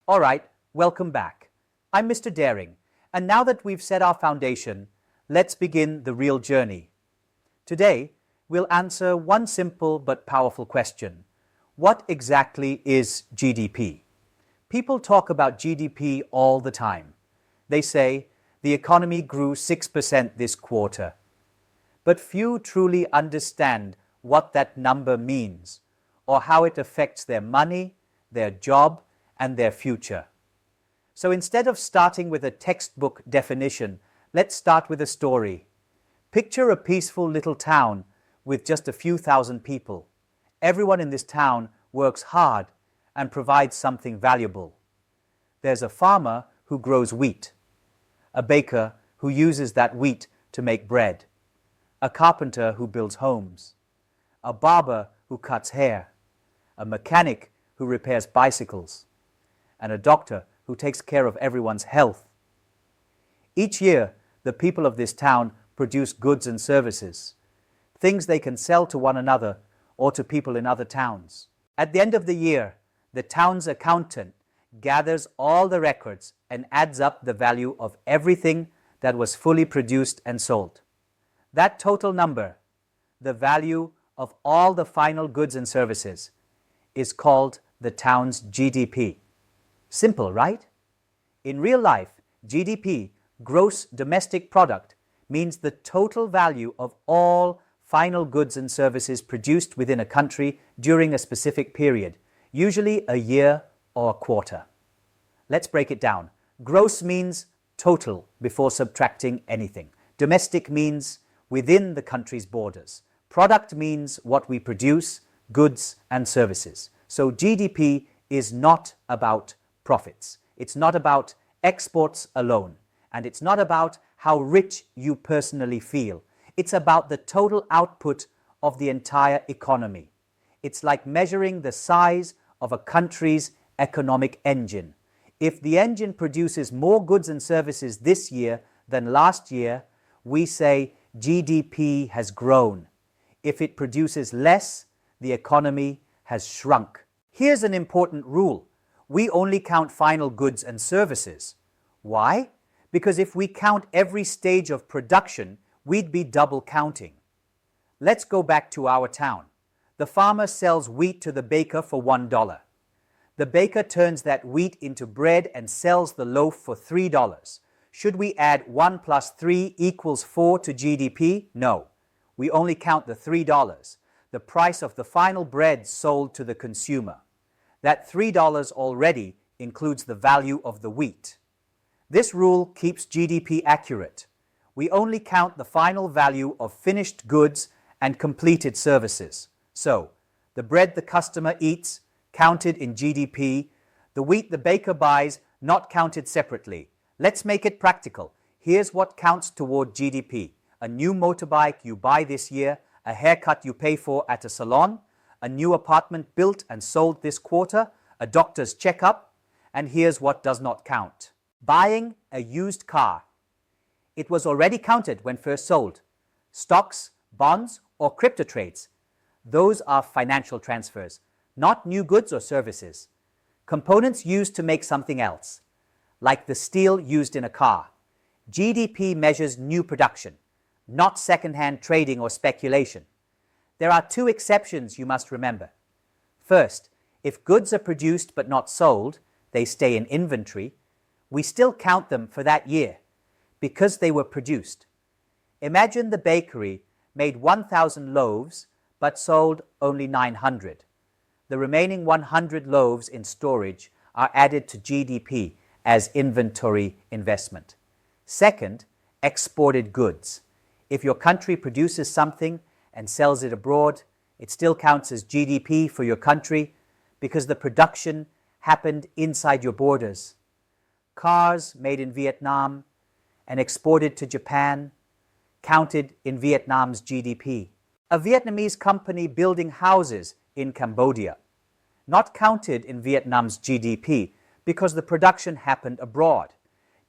All right, welcome back. I'm Mr. Daring, and now that we've set our foundation, let's begin the real journey. Today, we'll answer one simple but powerful question. What exactly is GDP? People talk about GDP all the time. They say the economy grew 6% this quarter. But few truly understand what that number means, or how it affects their money, their job, and their future. So instead of starting with a textbook definition, let's start with a story. Picture a peaceful little town with just a few thousand people. Everyone in this town works hard and provides something valuable. There's a farmer who grows wheat, a baker who uses that wheat to make bread, a carpenter who builds homes, a barber who cuts hair, a mechanic who repairs bicycles, and a doctor who takes care of everyone's health. Each year, the people of this town produce goods and services, things they can sell to one another or to people in other towns. At the end of the year, the town's accountant gathers all the records and adds up the value of everything that was fully produced and sold. That total number, the value of all the final goods and services, is called the town's GDP. Simple, right? In real life, GDP, gross domestic product, means the total value of all final goods and services produced within a country during a specific period, usually a year or a quarter. Let's break it down. Gross means total before subtracting anything. Domestic means within the country's borders. Product means what we produce, goods and services. So GDP is not about profits. It's not about exports alone. And it's not about how rich you personally feel. It's about the total output of the entire economy. It's like measuring the size of a country's economic engine. If the engine produces more goods and services this year than last year, we say GDP has grown. If it produces less, the economy has shrunk. Here's an important rule. We only count final goods and services. Why? Because if we count every stage of production, we'd be double counting. Let's go back to our town. The farmer sells wheat to the baker for $1. The baker turns that wheat into bread and sells the loaf for $3. Should we add 1 plus 3 equals 4 to GDP? No. We only count the $3, the price of the final bread sold to the consumer. That $3 already includes the value of the wheat. This rule keeps GDP accurate. We only count the final value of finished goods and completed services. So, the bread the customer eats, counted in GDP, the wheat the baker buys, not counted separately. Let's make it practical. Here's what counts toward GDP. A new motorbike you buy this year, a haircut you pay for at a salon, a new apartment built and sold this quarter, a doctor's checkup, and here's what does not count. Buying a used car. It was already counted when first sold. Stocks, bonds, or crypto trades. Those are financial transfers, not new goods or services. Components used to make something else, like the steel used in a car. GDP measures new production, not second-hand trading or speculation. There are two exceptions you must remember. First, if goods are produced but not sold, they stay in inventory. We still count them for that year because they were produced. Imagine the bakery made 1,000 loaves but sold only 900. The remaining 100 loaves in storage are added to GDP as inventory investment. Second, exported goods. If your country produces something and sells it abroad, it still counts as GDP for your country because the production happened inside your borders. Cars made in Vietnam and exported to Japan counted in Vietnam's GDP. A Vietnamese company building houses in Cambodia, not counted in Vietnam's GDP because the production happened abroad.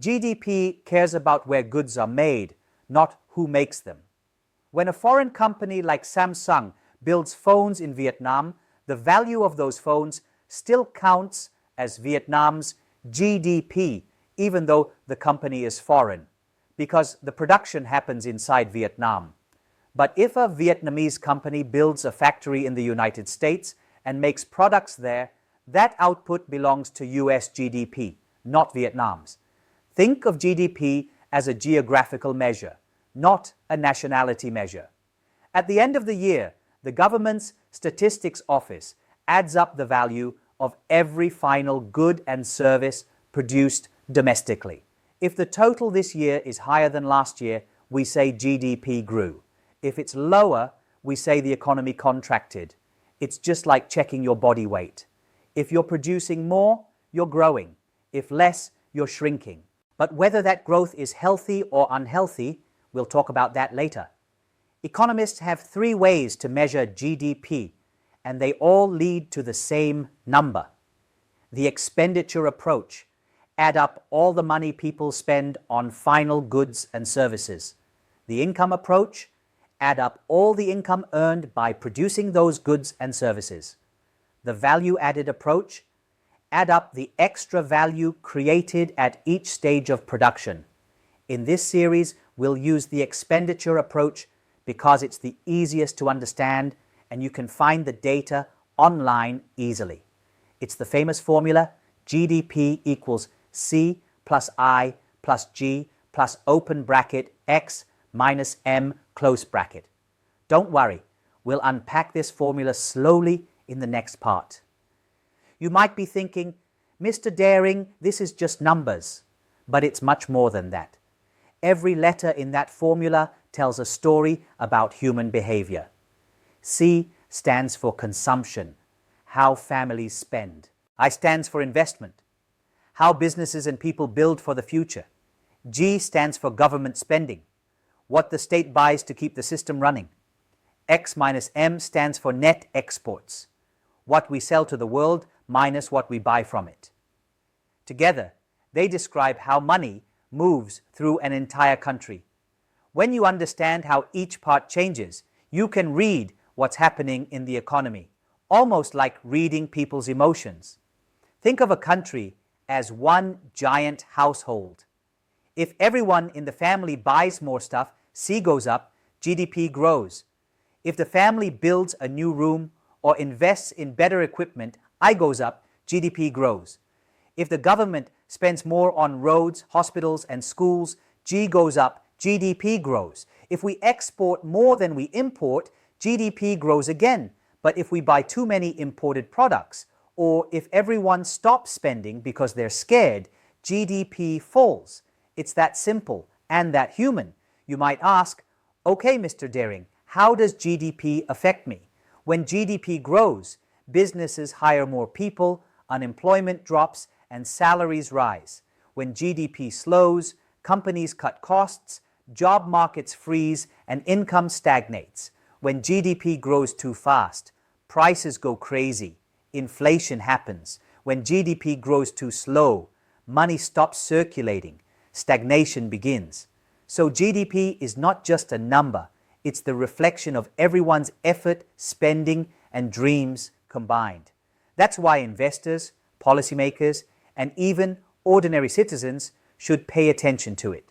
GDP cares about where goods are made, not who makes them. When a foreign company like Samsung builds phones in Vietnam, the value of those phones still counts as Vietnam's GDP, even though the company is foreign, because the production happens inside Vietnam. But if a Vietnamese company builds a factory in the United States and makes products there, that output belongs to US GDP, not Vietnam's. Think of GDP as a geographical measure, not a nationality measure. At the end of the year, the government's statistics office adds up the value of every final good and service produced domestically. If the total this year is higher than last year, we say GDP grew. If it's lower, we say the economy contracted. It's just like checking your body weight. If you're producing more, you're growing. If less, you're shrinking. But whether that growth is healthy or unhealthy, we'll talk about that later. Economists have three ways to measure GDP, and they all lead to the same number. The expenditure approach: add up all the money people spend on final goods and services. The income approach: add up all the income earned by producing those goods and services. The value-added approach: add up the extra value created at each stage of production. In this series, we'll use the expenditure approach because it's the easiest to understand and you can find the data online easily. It's the famous formula: GDP equals C plus I plus G plus open bracket X minus M close bracket. Don't worry, we'll unpack this formula slowly in the next part. You might be thinking, Mr. Daring, this is just numbers. But it's much more than that. Every letter in that formula tells a story about human behavior. C stands for consumption, how families spend. I stands for investment, how businesses and people build for the future. G stands for government spending, what the state buys to keep the system running. X minus M stands for net exports, what we sell to the world minus what we buy from it. Together, they describe how money moves through an entire country. When you understand how each part changes, you can read what's happening in the economy, almost like reading people's emotions. Think of a country as one giant household. If everyone in the family buys more stuff, C goes up, GDP grows. If the family builds a new room or invests in better equipment, I goes up, GDP grows. If the government spends more on roads, hospitals, and schools, G goes up, GDP grows. If we export more than we import, GDP grows again. But if we buy too many imported products, or if everyone stops spending because they're scared, GDP falls. It's that simple and that human. You might ask, okay, Mr. Daring, how does GDP affect me? When GDP grows, businesses hire more people, unemployment drops, and salaries rise. When GDP slows, companies cut costs, job markets freeze, and income stagnates. When GDP grows too fast, prices go crazy, inflation happens. When GDP grows too slow, money stops circulating, stagnation begins. So GDP is not just a number, it's the reflection of everyone's effort, spending, and dreams combined. That's why investors, policymakers, and even ordinary citizens should pay attention to it.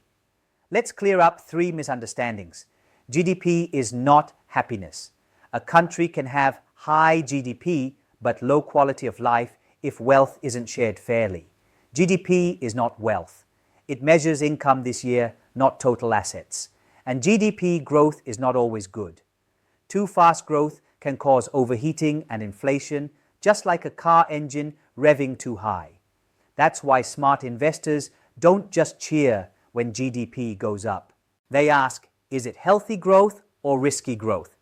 Let's clear up three misunderstandings. GDP is not happiness. A country can have high GDP but low quality of life if wealth isn't shared fairly. GDP is not wealth. It measures income this year, not total assets. And GDP growth is not always good. Too fast growth can cause overheating and inflation, just like a car engine revving too high. That's why smart investors don't just cheer when GDP goes up. They ask, is it healthy growth or risky growth?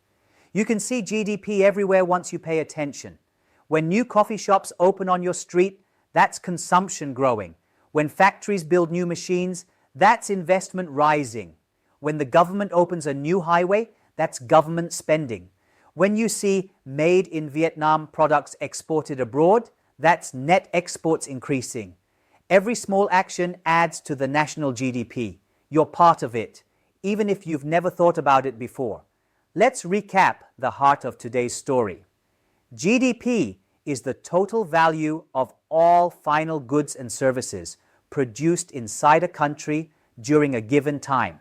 You can see GDP everywhere once you pay attention. When new coffee shops open on your street, that's consumption growing. When factories build new machines, that's investment rising. When the government opens a new highway, that's government spending. When you see made in Vietnam products exported abroad, that's net exports increasing. Every small action adds to the national GDP. You're part of it, even if you've never thought about it before. Let's recap the heart of today's story. GDP is the total value of all final goods and services produced inside a country during a given time.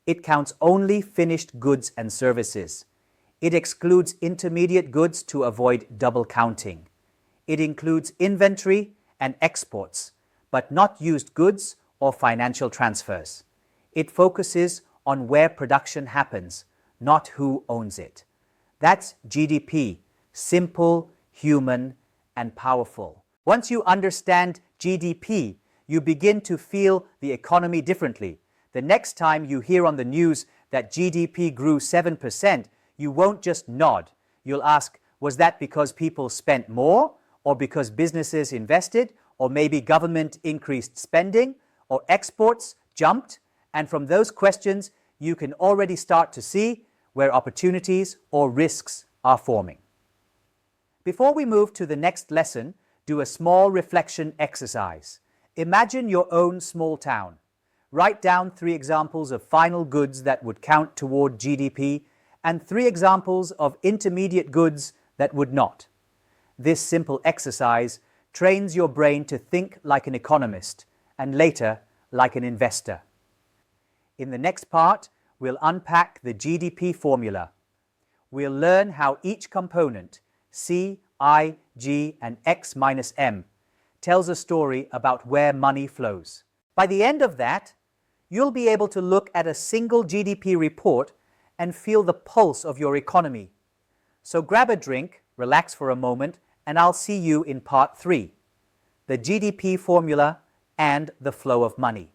It counts only finished goods and services. It excludes intermediate goods to avoid double counting. It includes inventory and exports, but not used goods or financial transfers. It focuses on where production happens, not who owns it. That's GDP, simple, human, and powerful. Once you understand GDP, you begin to feel the economy differently. The next time you hear on the news that GDP grew 7%, you won't just nod. You'll ask, was that because people spent more, or because businesses invested, or maybe government increased spending, or exports jumped? And from those questions, you can already start to see where opportunities or risks are forming. Before we move to the next lesson, do a small reflection exercise. Imagine your own small town. Write down 3 examples of final goods that would count toward GDP and 3 examples of intermediate goods that would not. This simple exercise trains your brain to think like an economist and later like an investor. In the next part, we'll unpack the GDP formula. We'll learn how each component, C, I, G, and X minus M, tells a story about where money flows. By the end of that, you'll be able to look at a single GDP report and feel the pulse of your economy. So grab a drink, relax for a moment, and I'll see you in part 3, the GDP formula and the flow of money.